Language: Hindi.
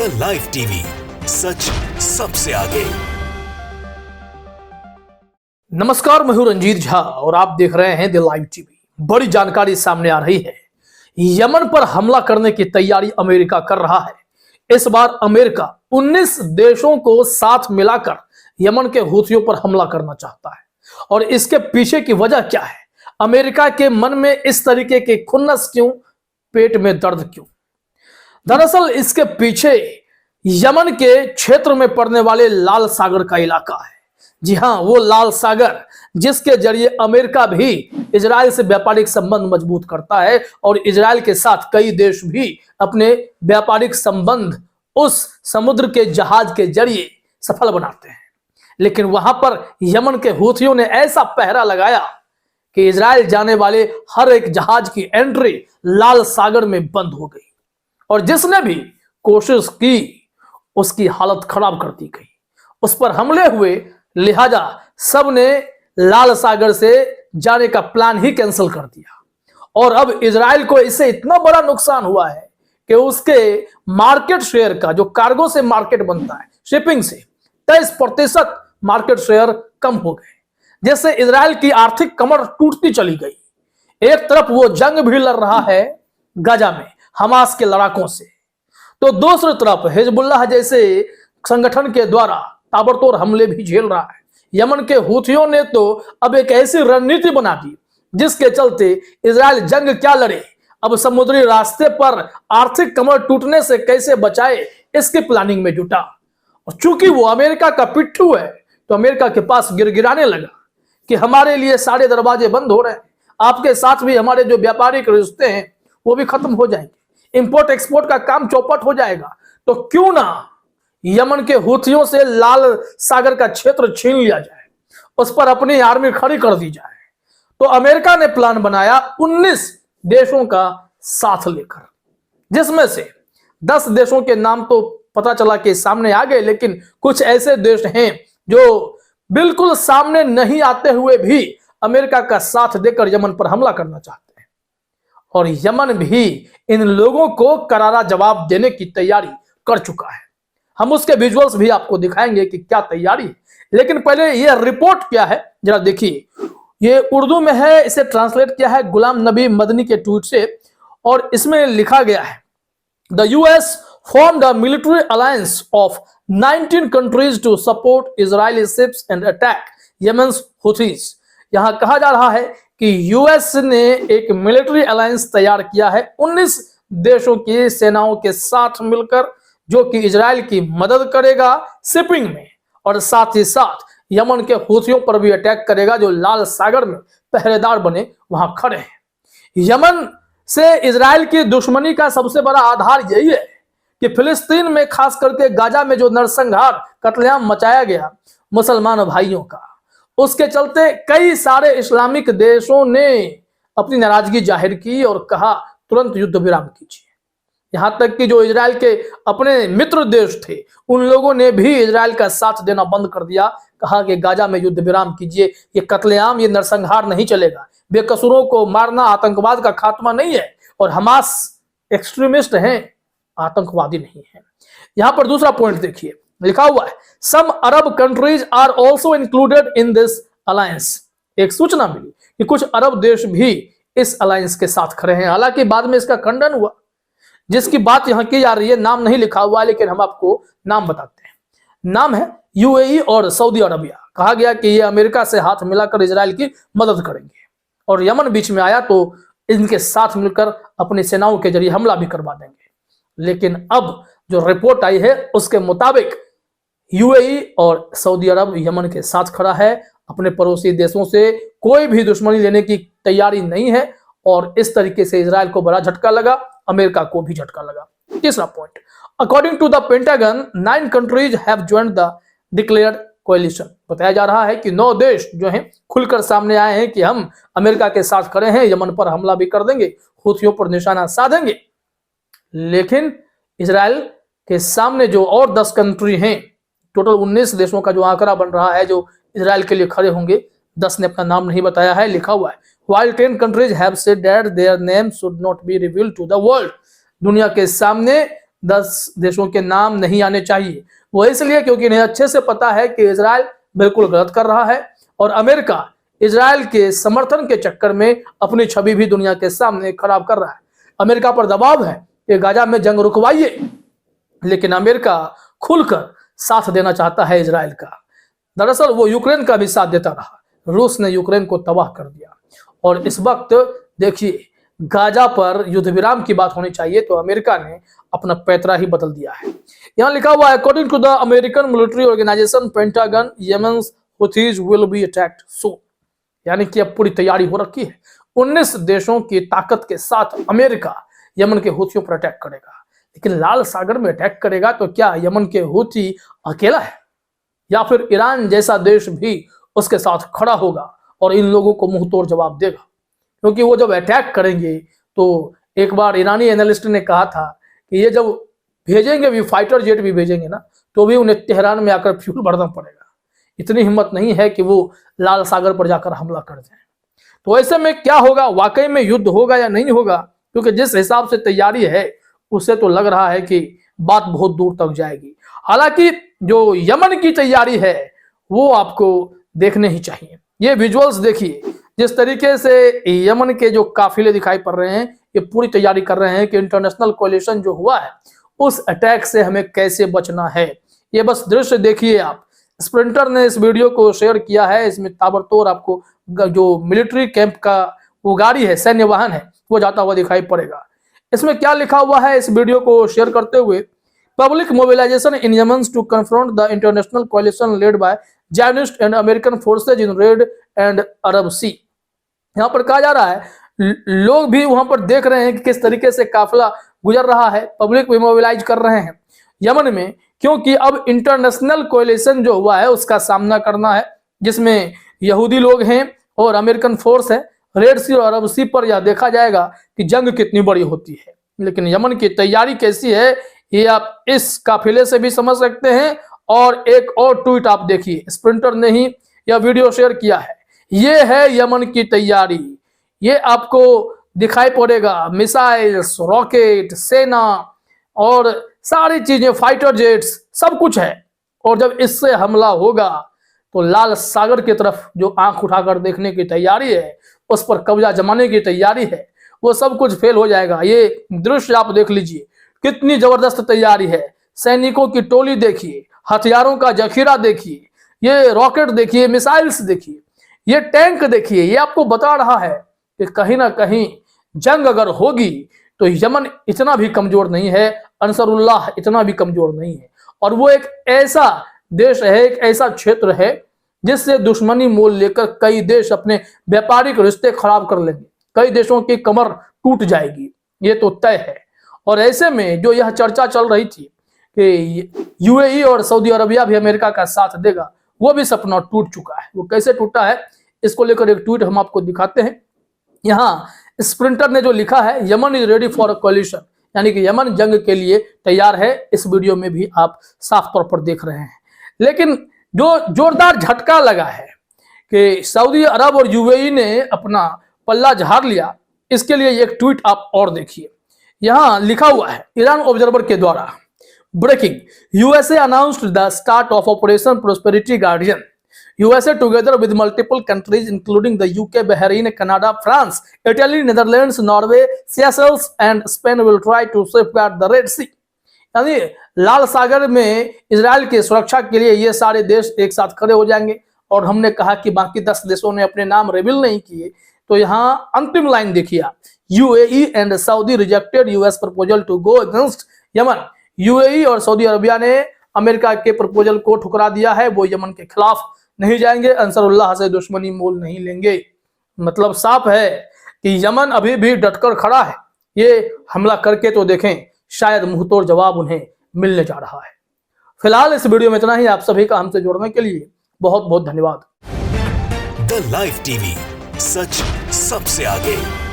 द लाइव टीवी, सच सबसे आगे। नमस्कार, मैं हूं रंजीत झा और आप देख रहे हैं द लाइव टीवी। बड़ी जानकारी सामने आ रही है। यमन पर हमला करने की तैयारी अमेरिका कर रहा है। इस बार अमेरिका 19 देशों को साथ मिलाकर यमन के हूथियों पर हमला करना चाहता है। और इसके पीछे की वजह क्या है? अमेरिका के मन में इस तरीके के खुन्नस क्यों, पेट में दर्द क्यों? दरअसल इसके पीछे यमन के क्षेत्र में पड़ने वाले लाल सागर का इलाका है। जी हां, वो लाल सागर जिसके जरिए अमेरिका भी इजराइल से व्यापारिक संबंध मजबूत करता है और इजराइल के साथ कई देश भी अपने व्यापारिक संबंध उस समुद्र के जहाज के जरिए सफल बनाते हैं। लेकिन वहां पर यमन के हूथियों ने ऐसा पहरा लगाया कि इजराइल जाने वाले हर एक जहाज की एंट्री लाल सागर में बंद हो गई और जिसने भी कोशिश की उसकी हालत खराब कर दी गई। उस पर हमले हुए, लिहाजा सबने लाल सागर से जाने का प्लान ही कैंसिल कर दिया। और अब इजराइल को इससे इतना बड़ा नुकसान हुआ है कि उसके मार्केट शेयर का, जो कार्गो से मार्केट बनता है शिपिंग से, 23% मार्केट शेयर कम हो गए, जिससे इजराइल की आर्थिक कमर टूटती चली गई। एक तरफ वो जंग भी लड़ रहा है गाजा में हमास के लड़ाकों से, तो दूसरी तरफ हिजबुल्लाह जैसे संगठन के द्वारा ताबड़तोड़ हमले भी झेल रहा है। यमन के हूथियों ने तो अब एक ऐसी रणनीति बना दी जिसके चलते इजराइल जंग क्या लड़े, अब समुद्री रास्ते पर आर्थिक कमर टूटने से कैसे बचाए, इसकी प्लानिंग में जुटा। और चूंकि वो अमेरिका का पिट्ठू है तो अमेरिका के पास गिड़गिड़ाने लगा कि हमारे लिए सारे दरवाजे बंद हो रहे हैं, आपके साथ भी हमारे जो व्यापारिक रिश्ते हैं वो भी खत्म हो जाएंगे, इंपोर्ट एक्सपोर्ट का काम चौपट हो जाएगा। तो क्यों ना यमन के हूथियों से लाल सागर का क्षेत्र छीन लिया जाए, उस पर अपनी आर्मी खड़ी कर दी जाए। तो अमेरिका ने प्लान बनाया 19 देशों का साथ लेकर, जिसमें से 10 देशों के नाम तो पता चला कि सामने आ गए, लेकिन कुछ ऐसे देश हैं जो बिल्कुल सामने नहीं आते हुए भी अमेरिका का साथ देकर यमन पर हमला करना चाहते हैं। और यमन भी इन लोगों को करारा जवाब देने की तैयारी कर चुका है। हम उसके विजुअल्स भी आपको दिखाएंगे कि क्या तैयारी है। लेकिन पहले यह रिपोर्ट क्या है जरा देखिए। ये उर्दू में है, इसे ट्रांसलेट किया है गुलाम नबी मदनी के ट्वीट से और इसमें लिखा गया है, the US formed a military alliance of 19 countries to support Israeli ships and attack Yemen's Houthis। यहां कहा जा रहा है कि यूएस ने एक मिलिट्री अलायंस तैयार किया है 19 देशों की सेनाओं के साथ मिलकर, जो कि इजराइल की मदद करेगा शिपिंग में और साथ ही साथ यमन के हूथियों पर भी अटैक करेगा जो लाल सागर में पहरेदार बने वहां खड़े हैं। यमन से इजराइल की दुश्मनी का सबसे बड़ा आधार यही है कि फिलिस्तीन में, खास करके गाजा में जो नरसंहार कत्लेआम मचाया गया मुसलमान भाइयों का, उसके चलते कई सारे इस्लामिक देशों ने अपनी नाराजगी जाहिर की और कहा तुरंत युद्ध विराम कीजिए। यहां तक कि जो इजराइल के अपने मित्र देश थे उन लोगों ने भी इजराइल का साथ देना बंद कर दिया, कहा कि गाजा में युद्ध विराम कीजिए, ये कत्लेआम, ये नरसंहार नहीं चलेगा, बेकसूरों को मारना आतंकवाद का खात्मा नहीं है और हमास एक्सट्रीमिस्ट हैं, आतंकवादी नहीं है। यहां पर दूसरा पॉइंट देखिए, लिखा हुआ है some Arab countries are also included in this alliance. एक सूचना मिली कि कुछ अरब देश भी इस अलायंस के साथ खड़े हैं। हालांकि बाद में इसका खंडन हुआ, जिसकी बात यहां की जा रही है नाम नहीं लिखा हुआ है, लेकिन हम आपको नाम बताते हैं। नाम है यूएई और सऊदी अरबिया। कहा गया कि ये अमेरिका से हाथ मिलाकर इजराइल की मदद करेंगे और यमन बीच में आया तो इनके साथ मिलकर अपनी सेनाओं के जरिए हमला भी करवा देंगे। लेकिन अब जो रिपोर्ट आई है उसके मुताबिक यूएई और सऊदी अरब यमन के साथ खड़ा है, अपने पड़ोसी देशों से कोई भी दुश्मनी लेने की तैयारी नहीं है और इस तरीके से इजराइल को बड़ा झटका लगा, अमेरिका को भी झटका लगा। तीसरा point, according to the Pentagon 9 countries have joined the declared coalition. बताया जा रहा है कि 9 देश जो हैं खुलकर सामने आए हैं कि हम अमेरिका के साथ खड़े हैं, यमन पर हमला भी कर देंगे, हूथियों पर निशाना साधेंगे। लेकिन इजराइल के सामने जो और 10 कंट्री हैं, टोटल 19 देशों का जो आंकड़ा बन रहा है जो इजराइल के लिए खड़े होंगे, 10 ने अपना नाम नहीं बताया है। लिखा हुआ है while 10 countries have said that their names should not be revealed to the world। दुनिया के सामने 10 देशों के नाम नहीं आने चाहिए। वो इसलिए क्योंकि इन्हें अच्छे से पता है कि इजराइल बिल्कुल गलत कर रहा है और अमेरिका इजराइल के समर्थन के चक्कर में अपनी छवि भी दुनिया के सामने खराब कर रहा है। अमेरिका पर दबाव है कि गाजा में जंग रुकवाइए, लेकिन अमेरिका खुलकर साथ देना चाहता है इजराइल का। दरअसल वो यूक्रेन का भी साथ देता रहा। रूस ने यूक्रेन को तबाह कर दिया और इस वक्त देखिए गाजा पर युद्ध विराम की बात होनी चाहिए तो अमेरिका ने अपना पैतरा ही बदल दिया है। यहां लिखा हुआ है, according to the American military organisation Pentagon, Yemen's Houthis will be attacked soon. यानी कि अब पूरी तैयारी हो रखी है। 19 देशों की ताकत के साथ अमेरिका यमन के हुथियों पर अटैक करेगा। लेकिन लाल सागर में अटैक करेगा तो क्या यमन के हुथी अकेला है या फिर ईरान जैसा देश भी उसके साथ खड़ा होगा और इन लोगों को मुंह तोड़ जवाब देगा? क्योंकि वो जब अटैक करेंगे तो एक बार ईरानी एनालिस्ट ने कहा था कि ये जब भेजेंगे भी, फाइटर जेट भी भेजेंगे ना, तो भी उन्हें तेहरान में आकर फ्यूल भरना पड़ेगा। इतनी हिम्मत नहीं है कि वो लाल सागर पर जाकर हमला कर जाए। तो ऐसे में क्या होगा, वाकई में युद्ध होगा या नहीं होगा? क्योंकि जिस हिसाब से तैयारी है उससे तो लग रहा है कि बात बहुत दूर तक जाएगी। हालांकि जो यमन की तैयारी है वो आपको देखने ही चाहिए। ये विजुअल्स देखिए, जिस तरीके से यमन के जो काफिले दिखाई पड़ रहे हैं, ये पूरी तैयारी कर रहे हैं कि इंटरनेशनल कोलिशन जो हुआ है उस अटैक से हमें कैसे बचना है। ये बस दृश्य देखिए आप। स्प्रिंटर ने इस वीडियो को शेयर किया है। इसमें ताबड़तोड़ आपको जो मिलिट्री कैंप का वो गाड़ी है, सैन्य वाहन है, वो जाता हुआ दिखाई पड़ेगा। इसमें क्या लिखा हुआ है इस वीडियो को शेयर करते हुए, public mobilisation in Yemen to confront the international coalition led by Zionist and American forces in Red and Arab Sea. यहाँ पर कहा जा रहा है लोग भी वहां पर देख रहे हैं कि किस तरीके से काफिला गुजर रहा है। पब्लिक भी मोबिलाइज कर रहे हैं यमन में, क्योंकि अब इंटरनेशनल कोलिशन जो हुआ है उसका सामना करना है, जिसमें यहूदी लोग हैं और अमेरिकन फोर्स है। रेड सी और अरब सी पर यह देखा जाएगा कि जंग कितनी बड़ी होती है। लेकिन यमन की तैयारी कैसी है ये आप इस काफिले से भी समझ सकते हैं। और एक और ट्वीट आप देखिए, स्प्रिंटर ने ही यह वीडियो शेयर किया है। ये है यमन की तैयारी। ये आपको दिखाई पड़ेगा, मिसाइल्स, रॉकेट, सेना और सारी चीजें, फाइटर जेट्स, सब कुछ है। और जब इससे हमला होगा तो लाल सागर की तरफ जो आंख उठाकर देखने की तैयारी है, उस पर कब्जा जमाने की तैयारी है, वो सब कुछ फेल हो जाएगा। ये दृश्य आप देख लीजिए, कितनी जबरदस्त तैयारी है। सैनिकों की टोली देखिए, हथियारों का जखीरा देखिए, ये रॉकेट देखिए, मिसाइल्स देखिए, ये टैंक देखिए। ये आपको बता रहा है कि कहीं ना कहीं जंग अगर होगी तो यमन इतना भी कमजोर नहीं है, अंसरुल्लाह इतना भी कमजोर नहीं है। और वो एक ऐसा देश है, एक ऐसा क्षेत्र है जिससे दुश्मनी मोल लेकर कई देश अपने व्यापारिक रिश्ते खराब कर लेंगे। कई देशों की कमर टूट जाएगी, ये तो तय है। और ऐसे में जो यह चर्चा चल रही थी कि यूएई और सऊदी अरबिया भी अमेरिका का साथ देगा, वो भी सपना टूट चुका है। वो कैसे टूटा है इसको लेकर एक ट्वीट हम आपको दिखाते हैं। यहाँ स्प्रिंटर ने जो लिखा है, Yemen is ready for a collision, यानी कि यमन जंग के लिए तैयार है। इस वीडियो में भी आप साफ तौर पर देख रहे हैं। लेकिन जो जोरदार झटका लगा है कि सऊदी अरब और यूएई ने अपना पल्ला झाड़ लिया, इसके लिए एक ट्वीट आप और देखिए। यहां लिखा हुआ है ईरान ऑब्जर्वर के द्वारा, breaking, USA announced the start of Operation Prosperity Guardian. USA together with multiple countries including the UK, Bahrain, Canada, France, Italy, Netherlands, Norway, Seychelles and Spain will try to safeguard the Red Sea। यानी लाल सागर में इजराइल की सुरक्षा के लिए ये सारे देश एक साथ खड़े हो जाएंगे। और हमने कहा कि बाकी 10 देशों ने अपने नाम रिवील नहीं किए, तो यहाँ अंतिम लाइन देखिए आप, UAE and Saudi rejected US proposal to go against Yemen. UAE और सऊदी अरबिया ने अमेरिका के प्रपोजल को ठुकरा दिया है। वो यमन के खिलाफ नहीं जाएंगे, अंसरुल्लाह से दुश्मनी मोल नहीं लेंगे। मतलब साफ है कि यमन अभी भी डटकर खड़ा है। ये हमला करके तो देखें, शायद मुंहतोड़ जवाब उन्हें मिलने जा रहा है। फिलहाल इस वीडियो में इतना ही। आप सभी का हमसे जुड़ने के लिए बहुत बहुत धन्यवाद। द लाइव टीवी, सच सबसे आगे।